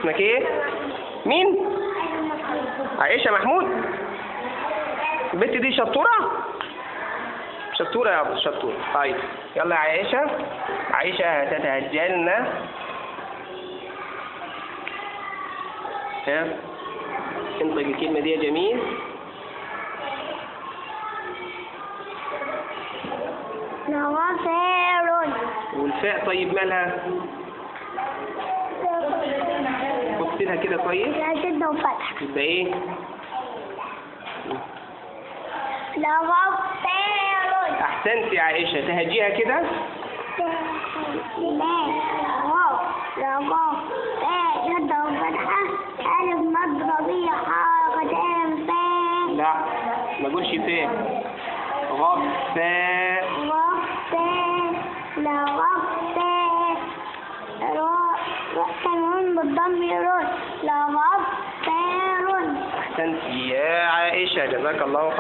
اسمك ايه؟ مين؟ عائشة محمود. البنت دي شطورة؟ شطورة يا ابو شطورة. طيب يلا يا عائشة. عائشة هتتهجى لنا. ها؟ انطق الكلمة دي يا جميل. نوافر. والفاء طيب مالها؟ بص لها كده طيب. لا شدة وفتح. يبقى ايه؟ نوافر. احسنت يا عائشة. تهجيها كده. شدة وفتحة. ألف مضربية حركتين فاء. لا ما اقولش فاء. غفاء. غفاء. لا غفاء. تنوين بالضم يرد. لا غفاء. احسنت يا عائشة، جزاك الله خير.